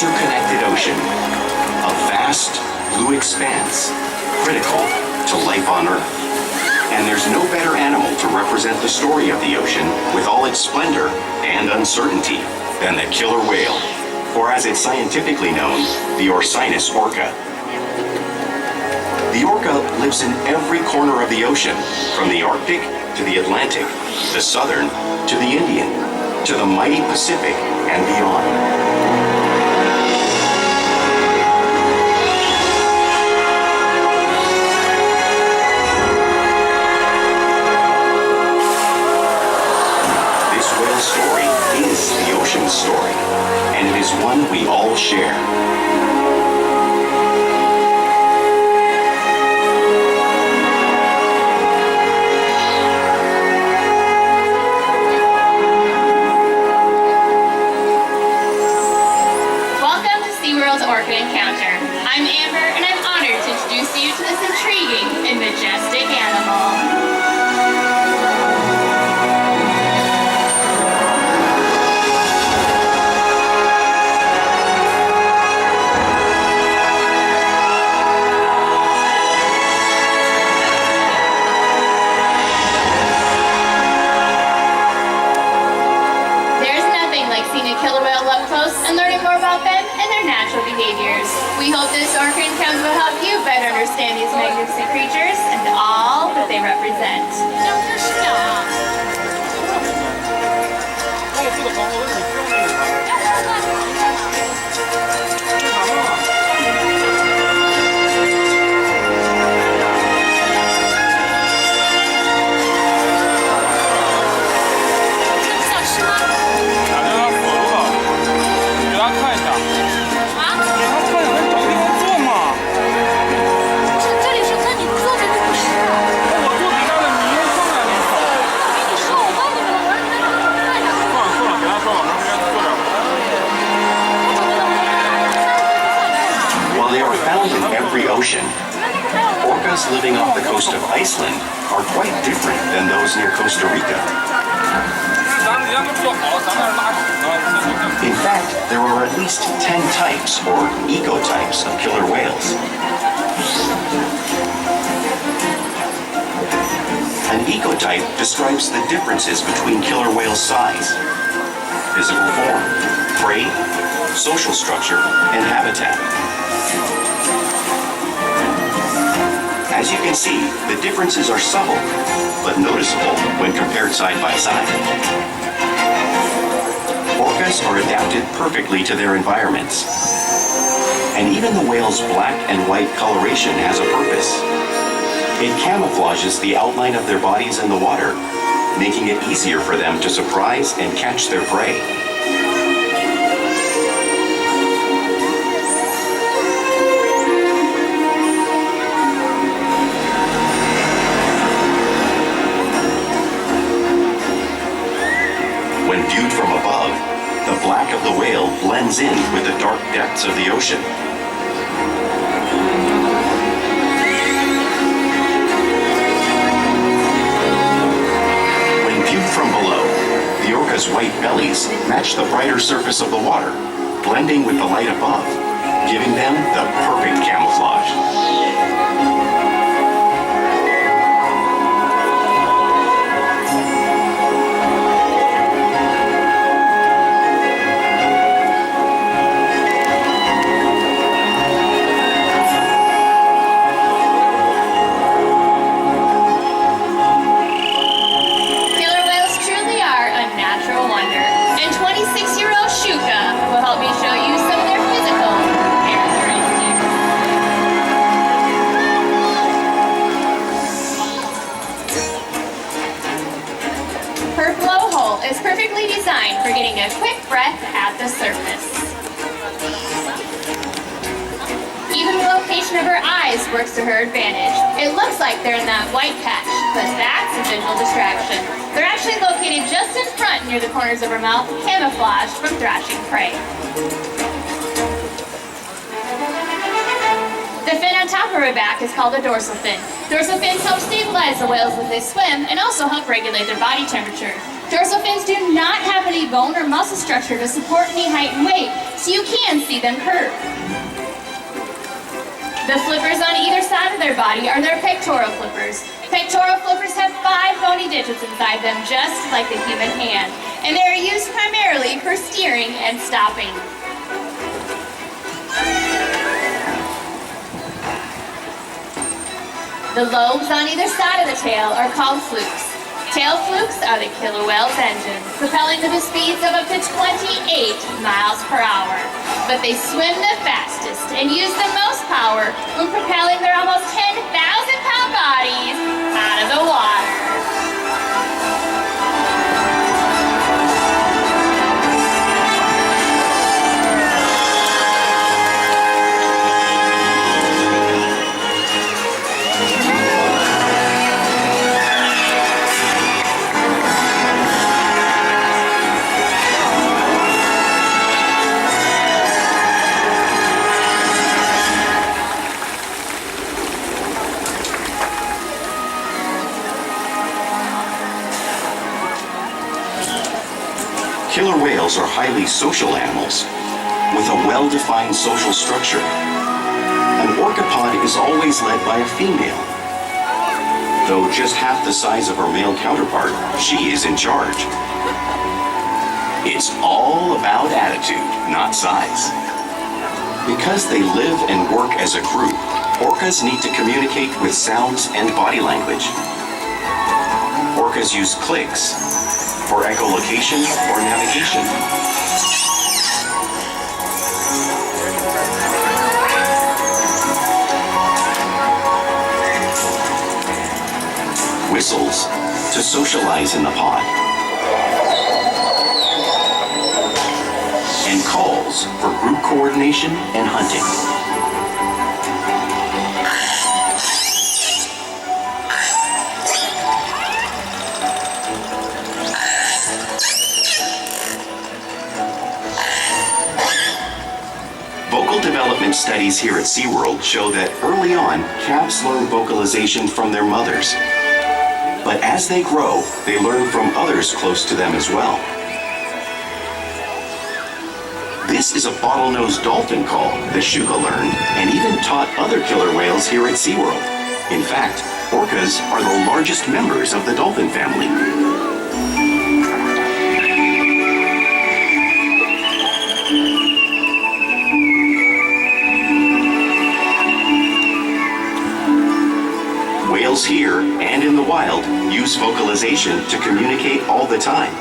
interconnected ocean, a vast blue expanse critical to life on Earth. And there's no better animal to represent the story of the ocean with all its splendor and uncertainty than the killer whale, or as it's scientifically known, the Orcinus orca. The orca lives in every corner of the ocean, from the Arctic to the Atlantic, the Southern to the Indian, to the mighty Pacific and beyond. Story is the ocean's story, and it is one we all share. Welcome to SeaWorld's Orca Encounter. I'm Amber, and I'm honored to introduce you to this intriguing and majestic animal. And learning more about them and their natural behaviors. We hope this Orca Encounter will help you better understand these magnificent creatures and all that they represent. Ocean. Orcas living off the coast of Iceland are quite different than those near Costa Rica. In fact, there are at least 10 types or ecotypes of killer whales. An ecotype describes the differences between killer whale size, physical form, prey, social structure, and habitat. As you can see, the differences are subtle, but noticeable when compared side by side. Orcas are adapted perfectly to their environments. And even the whale's black and white coloration has a purpose. It camouflages the outline of their bodies in the water, making it easier for them to surprise and catch their prey. When viewed from above, the black of the whale blends in with the dark depths of the ocean. When viewed from below, the orca's white bellies match the brighter surface of the water, blending with the light above, giving them the perfect camouflage. Designed for getting a quick breath at the surface. Even the location of her eyes works to her advantage. It looks like they're in that white patch, but that's a visual distraction. They're actually located just in front near the corners of her mouth, camouflaged from thrashing prey. The fin on top of her back is called a dorsal fin. Dorsal fins help stabilize the whales as they swim and also help regulate their body temperature. Dorsal fins do not have any bone or muscle structure to support any height and weight, so you can see them curve. The flippers on either side of their body are their pectoral flippers. Pectoral flippers have 5 bony digits inside them, just like the human hand, and they are used primarily for steering and stopping. The lobes on either side of the tail are called flukes. Tail flukes are the killer whale's engines, propelling to the speeds of up to 28 miles per hour. But they swim the fastest and use the most power when propelling their almost 10,000-pound bodies out of the water. Killer whales are highly social animals with a well-defined social structure. An orca pod is always led by a female. Though just half the size of her male counterpart, she is in charge. It's all about attitude, not size. Because they live and work as a group, orcas need to communicate with sounds and body language. Orcas use clicks for echolocation or navigation. Whistles to socialize in the pod. And calls for group coordination and hunting. Vocal development studies here at SeaWorld show that early on, calves learn vocalization from their mothers. But as they grow, they learn from others close to them as well. This is a bottlenose dolphin call that Shuka learned and even taught other killer whales here at SeaWorld. In fact, orcas are the largest members of the dolphin family. Whales here and in the wild use vocalization to communicate all the time.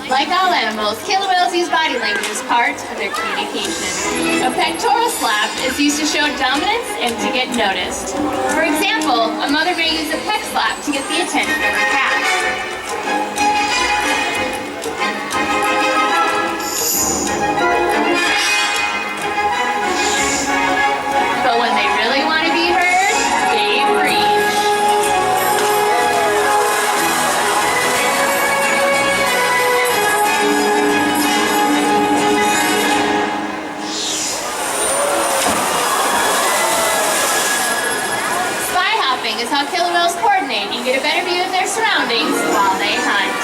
Like all animals, killer whales use body language as part of their communication. A pectoral slap is used to show dominance and to get noticed. For example, a mother may use a pec slap to get the attention of her calf. But when they really want to be heard, they preach. Spy hopping is how killer whales coordinate and get a better view of their surroundings while they hunt.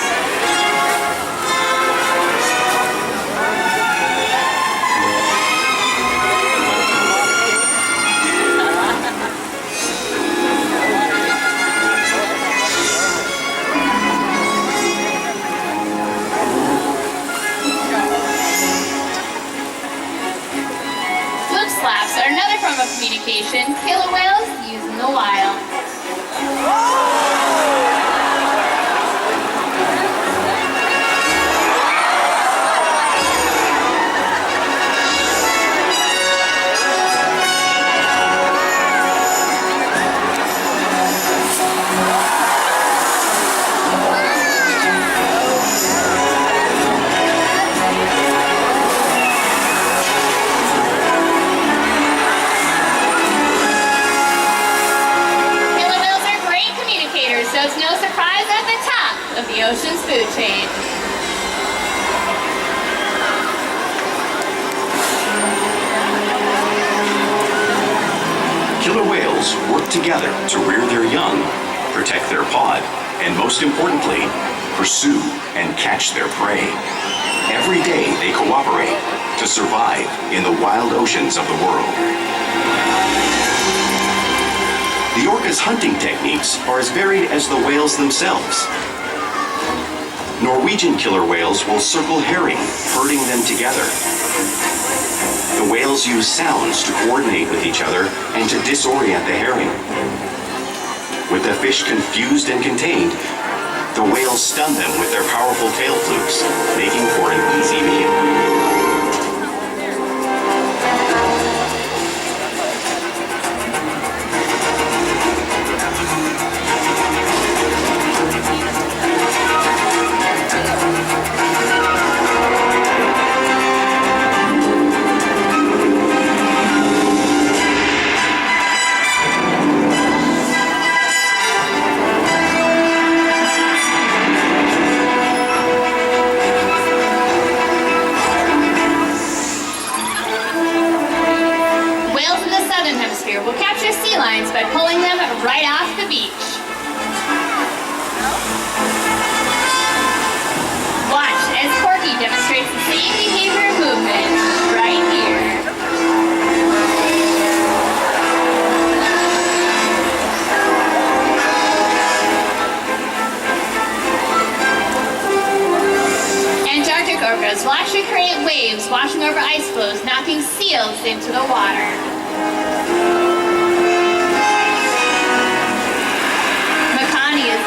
Slaps are another form of communication killer whales use in the wild. So it's no surprise at the top of the ocean's food chain. Killer whales work together to rear their young protect their pod, and most importantly, pursue and catch their prey. Every day they cooperate to survive in the wild oceans of the world. The orca's hunting techniques are as varied as the whales themselves. Norwegian killer whales will circle herring, herding them together. The whales use sounds to coordinate with each other and to disorient the herring. With the fish confused and contained, the whales stun them with their powerful tail flukes, making for an easy meal. Will capture sea lions by pulling them right off the beach. Watch as Corky demonstrates the same behavior and movement right here. Antarctic orcas will actually create waves washing over ice floes, knocking seals into the water.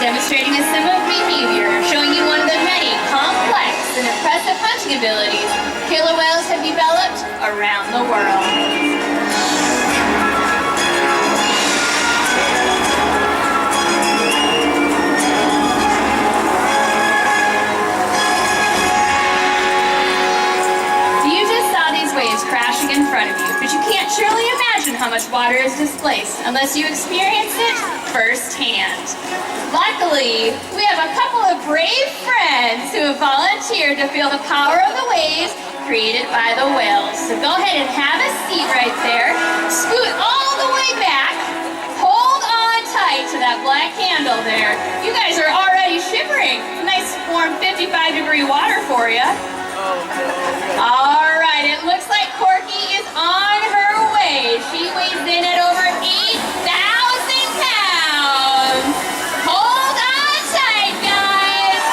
Demonstrating a similar behavior, showing you one of the many complex and impressive hunting abilities killer whales have developed around the world. You just saw these waves crashing in front of you, but you can't surely imagine how much water is displaced unless you experience it firsthand. Luckily, we have a couple of brave friends who have volunteered to feel the power of the waves created by the whales. So go ahead and have a seat right there. Scoot all the way back. Hold on tight to that black handle there. You guys are already shivering. Nice warm 55-degree water for you. All right, it looks like Corky is on her way. She weighs in at over 8,000 pounds. Hold on tight, guys.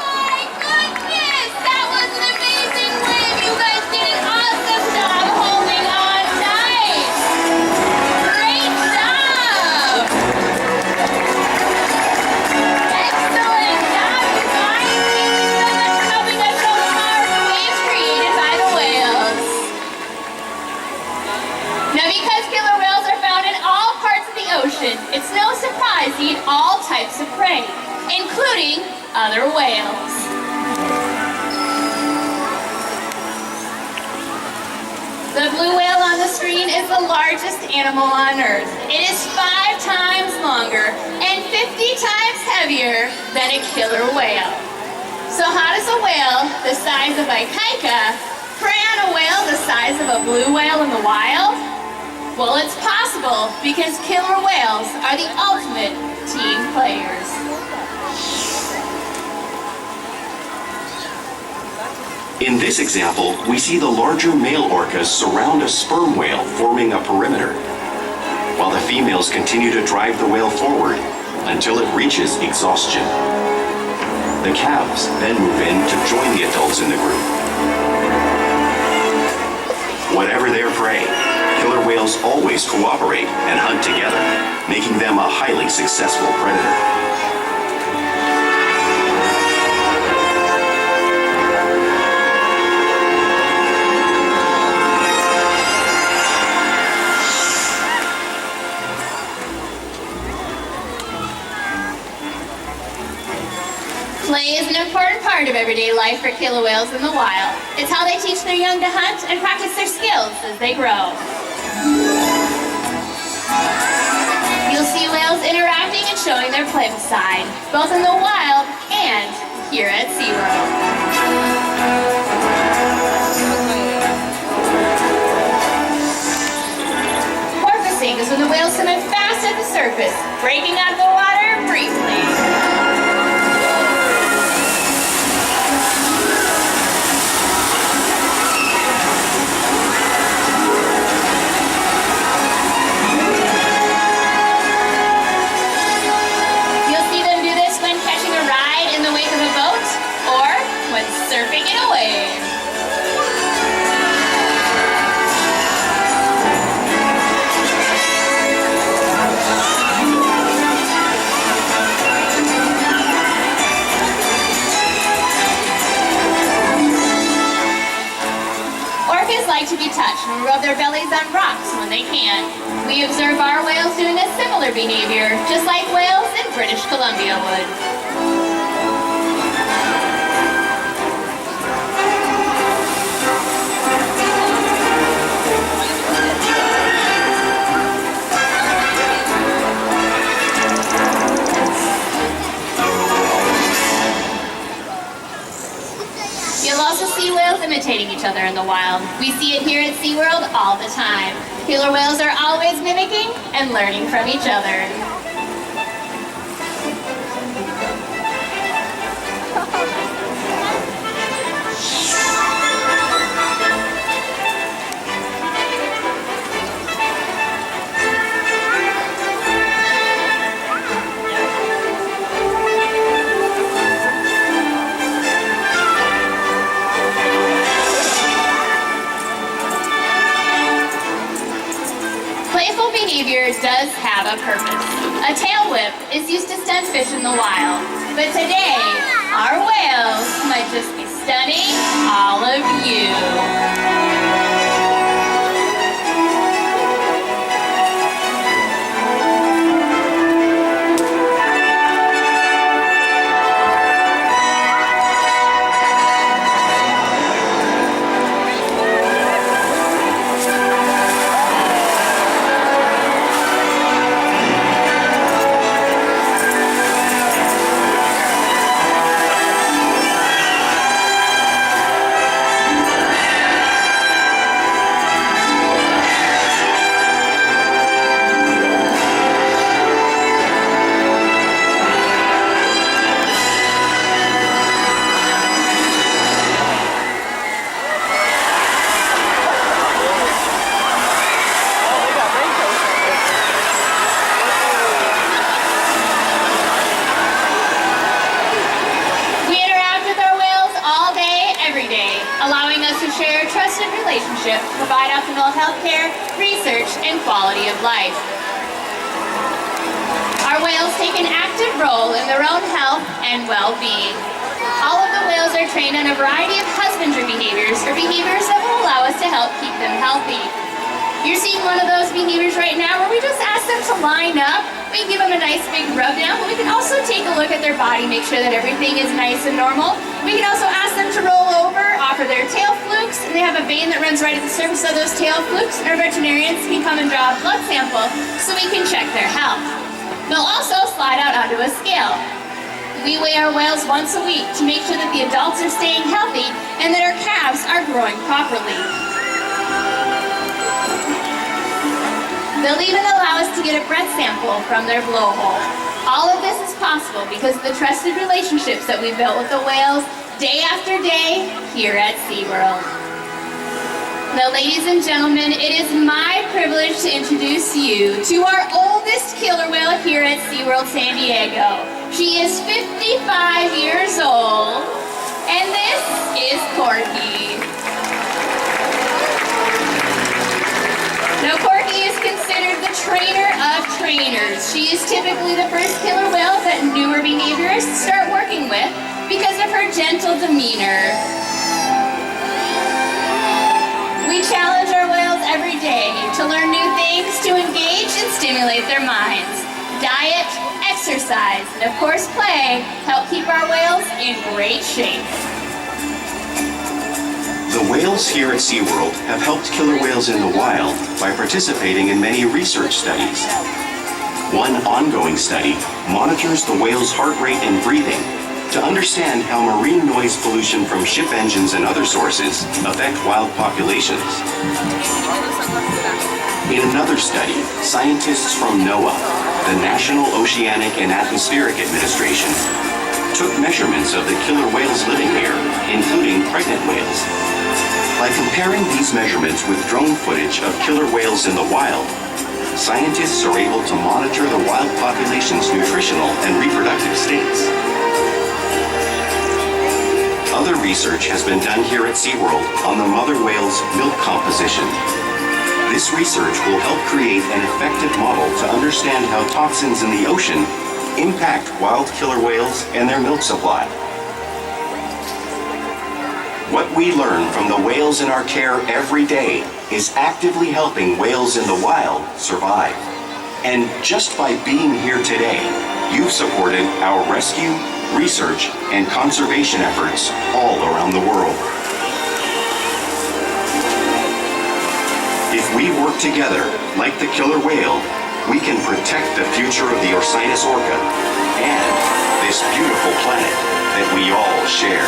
My goodness, that was an amazing wave. You guys did an awesome job holding on tight. Great job. Excellent job, you guys. Thank you so much for helping us show the power of the waves created by the whales. Now, because killer whales are found in all parts of the ocean, it's no surprise they eat all types of prey, including other whales. The blue whale on the screen is the largest animal on Earth. It is 5 times longer and 50 times heavier than a killer whale. So how does a whale the size of a kaika prey on a whale the size of a blue whale in the wild? Well, it's possible because killer whales are the ultimate team players. In this example, we see the larger male orcas surround a sperm whale, forming a perimeter, while the females continue to drive the whale forward until it reaches exhaustion. The calves then move in to join the adults in the group. Whatever their prey, killer whales always cooperate and hunt together, making them a highly successful predator. Play is an important part of everyday life for killer whales in the wild. It's how they teach their young to hunt and practice their skills as they grow. You'll see whales interacting and showing their playful side, both in the wild and here at SeaWorld. Porpoising is when the whales swim in surface, breaking out of the water briefly. You'll see them do this when catching a ride in the wake of a boat or when surfing in a wave. Orcas like to be touched and rub their bellies on rocks when they can. We observe our whales doing a similar behavior, just like whales in British Columbia would. You'll also see whales imitating each other in the wild. We see it here at SeaWorld all the time. Killer whales are always mimicking and learning from each other. Playful behavior does have a purpose. A tail whip is used to stun fish in the wild. But today, our whales might just be stunning all of you. Allowing us to share trusted relationship, provide optimal health care, research, and quality of life. Our whales take an active role in their own health and well-being. All of the whales are trained on a variety of husbandry behaviors or behaviors that will allow us to help keep them healthy. You're seeing one of those behaviors right now where we just ask them to line up. We give them a nice big rub down, but we can also take a look at their body, make sure that everything is nice and normal. We can also ask them to roll over, offer their tail flukes, and they have a vein that runs right at the surface of those tail flukes, and our veterinarians can come and draw a blood sample so we can check their health. They'll also slide out onto a scale. We weigh our whales once a week to make sure that the adults are staying healthy and that our calves are growing properly. They'll even allow us to get a breath sample from their blowhole. All of this is possible because of the trusted relationships that we've built with the whales day after day here at SeaWorld. Now, ladies and gentlemen, it is my privilege to introduce you to our oldest killer whale here at SeaWorld San Diego. She is 55 years old, and this is Corky. Now, Corky is considered the trainer of trainers. She is typically the first killer whale that newer behaviorists start working with because of her gentle demeanor. We challenge our whales every day to learn new things to engage and stimulate their minds. Diet, exercise, and of course play help keep our whales in great shape. The whales here at SeaWorld have helped killer whales in the wild by participating in many research studies. One ongoing study monitors the whale's heart rate and breathing to understand how marine noise pollution from ship engines and other sources affect wild populations. In another study, scientists from NOAA the National Oceanic and Atmospheric Administration took measurements of the killer whales living here, including pregnant whales. By comparing these measurements with drone footage of killer whales in the wild, scientists are able to monitor the wild population's nutritional and reproductive states. Other research has been done here at SeaWorld on the mother whale's milk composition. This research will help create an effective model to understand how toxins in the ocean impact wild killer whales and their milk supply. What we learn from the whales in our care every day is actively helping whales in the wild survive. And just by being here today, you've supported our rescue, research, and conservation efforts all around the world. If we work together, like the killer whale, we can protect the future of the Orcinus orca and this beautiful planet that we all share.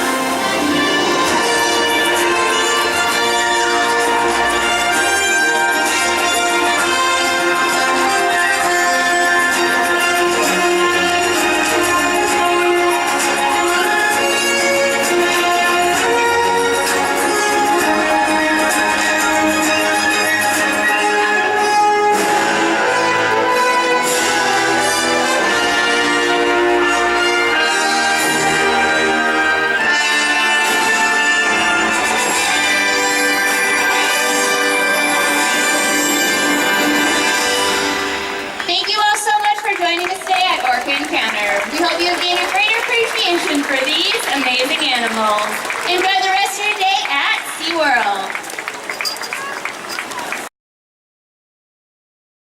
Joining us today at Orca Encounter. We hope you have gained a greater appreciation for these amazing animals. Enjoy the rest of your day at SeaWorld.